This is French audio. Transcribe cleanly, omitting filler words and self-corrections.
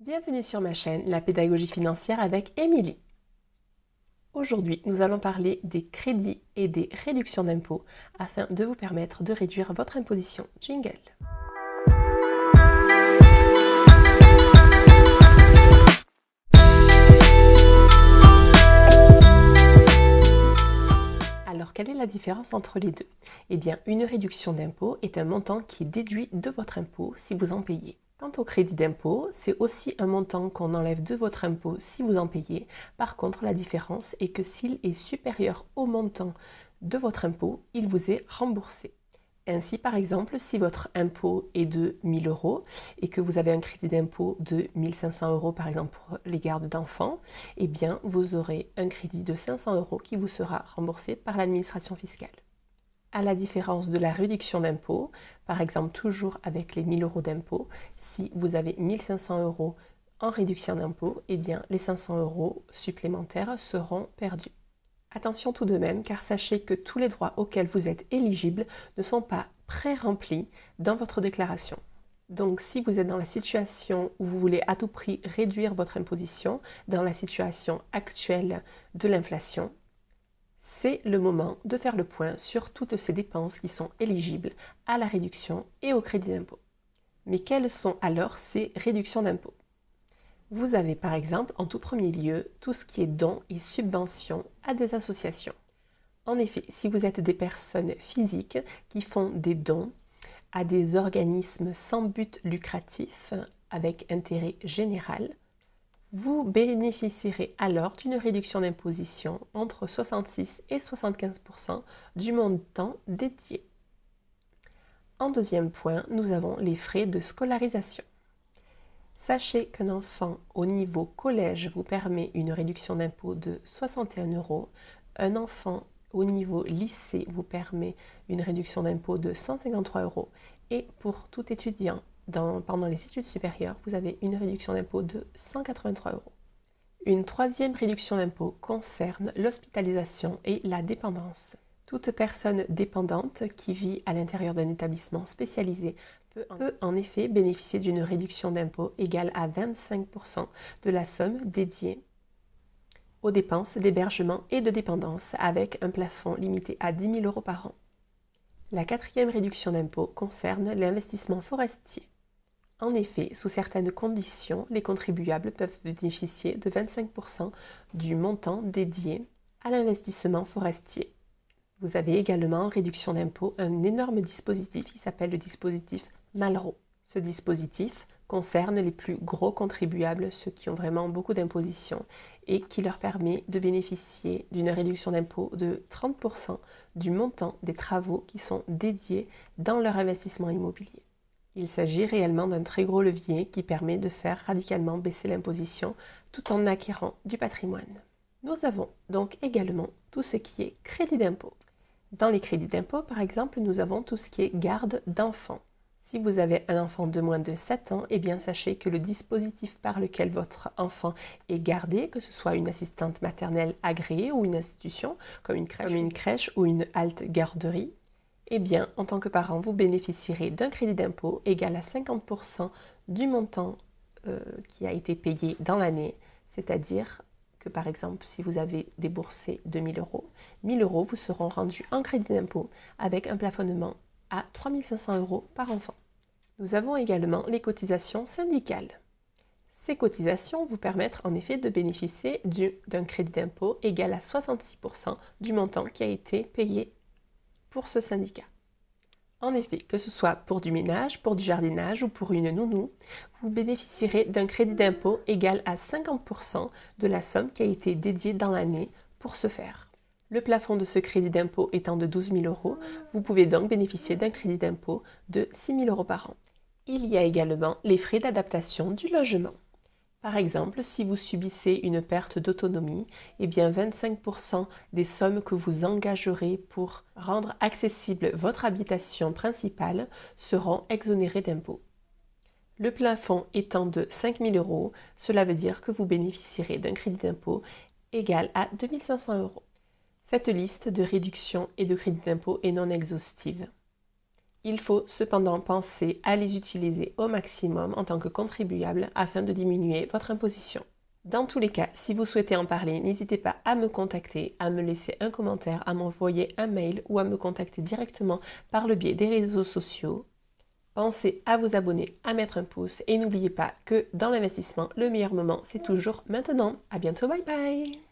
Bienvenue sur ma chaîne, la pédagogie financière avec Émilie. Aujourd'hui, nous allons parler des crédits et des réductions d'impôts afin de vous permettre de réduire votre imposition. Jingle. Alors, quelle est la différence entre les deux? Eh bien, une réduction d'impôt est un montant qui est déduit de votre impôt si vous en payez. Quant au crédit d'impôt, c'est aussi un montant qu'on enlève de votre impôt si vous en payez. Par contre, la différence est que s'il est supérieur au montant de votre impôt, il vous est remboursé. Ainsi, par exemple, si votre impôt est de 1 000 € et que vous avez un crédit d'impôt de 1 500 € par exemple pour les gardes d'enfants, eh bien, vous aurez un crédit de 500 € qui vous sera remboursé par l'administration fiscale. À la différence de la réduction d'impôt, par exemple toujours avec les 1 000 € d'impôt, si vous avez 1 500 € en réduction d'impôt, eh bien les 500 € supplémentaires seront perdus. Attention tout de même, car sachez que tous les droits auxquels vous êtes éligible ne sont pas pré-remplis dans votre déclaration. Donc si vous êtes dans la situation où vous voulez à tout prix réduire votre imposition, dans la situation actuelle de l'inflation, c'est le moment de faire le point sur toutes ces dépenses qui sont éligibles à la réduction et au crédit d'impôt. Mais quelles sont alors ces réductions d'impôt? Vous avez par exemple en tout premier lieu tout ce qui est dons et subventions à des associations. En effet, si vous êtes des personnes physiques qui font des dons à des organismes sans but lucratif avec intérêt général, vous bénéficierez alors d'une réduction d'imposition entre 66 et 75% du montant dédié. En deuxième point, nous avons les frais de scolarisation. Sachez qu'un enfant au niveau collège vous permet une réduction d'impôt de 61 €, un enfant au niveau lycée vous permet une réduction d'impôt de 153 € et pour tout étudiant pendant les études supérieures, vous avez une réduction d'impôt de 183 €. Une troisième réduction d'impôt concerne l'hospitalisation et la dépendance. Toute personne dépendante qui vit à l'intérieur d'un établissement spécialisé peut en effet bénéficier d'une réduction d'impôt égale à 25% de la somme dédiée aux dépenses d'hébergement et de dépendance avec un plafond limité à 10 000 € par an. La quatrième réduction d'impôt concerne l'investissement forestier. En effet, sous certaines conditions, les contribuables peuvent bénéficier de 25% du montant dédié à l'investissement forestier. Vous avez également en réduction d'impôt un énorme dispositif qui s'appelle le dispositif Malraux. Ce dispositif concerne les plus gros contribuables, ceux qui ont vraiment beaucoup d'impositions, et qui leur permet de bénéficier d'une réduction d'impôt de 30% du montant des travaux qui sont dédiés dans leur investissement immobilier. Il s'agit réellement d'un très gros levier qui permet de faire radicalement baisser l'imposition tout en acquérant du patrimoine. Nous avons donc également tout ce qui est crédit d'impôt. Dans les crédits d'impôt, par exemple, nous avons tout ce qui est garde d'enfants. Si vous avez un enfant de moins de 7 ans, eh bien sachez que le dispositif par lequel votre enfant est gardé, que ce soit une assistante maternelle agréée ou une institution, comme une crèche ou une halte garderie, eh bien, en tant que parent, vous bénéficierez d'un crédit d'impôt égal à 50% du montant qui a été payé dans l'année, c'est-à-dire que par exemple, si vous avez déboursé 2 000 €, 1 000 € vous seront rendus en crédit d'impôt avec un plafonnement à 3 500 € par enfant. Nous avons également les cotisations syndicales. Ces cotisations vous permettent en effet de bénéficier d'un crédit d'impôt égal à 66% du montant qui a été payé pour ce syndicat. En effet, que ce soit pour du ménage, pour du jardinage ou pour une nounou, vous bénéficierez d'un crédit d'impôt égal à 50% de la somme qui a été dédiée dans l'année pour ce faire. Le plafond de ce crédit d'impôt étant de 12 000 €, vous pouvez donc bénéficier d'un crédit d'impôt de 6 000 € par an. Il y a également les frais d'adaptation du logement. Par exemple, si vous subissez une perte d'autonomie, eh bien 25% des sommes que vous engagerez pour rendre accessible votre habitation principale seront exonérées d'impôts. Le plafond étant de 5 000 €, cela veut dire que vous bénéficierez d'un crédit d'impôt égal à 2 500 €. Cette liste de réductions et de crédits d'impôt est non exhaustive. Il faut cependant penser à les utiliser au maximum en tant que contribuable afin de diminuer votre imposition. Dans tous les cas, si vous souhaitez en parler, n'hésitez pas à me contacter, à me laisser un commentaire, à m'envoyer un mail ou à me contacter directement par le biais des réseaux sociaux. Pensez à vous abonner, à mettre un pouce et n'oubliez pas que dans l'investissement, le meilleur moment, c'est toujours maintenant. À bientôt, bye bye!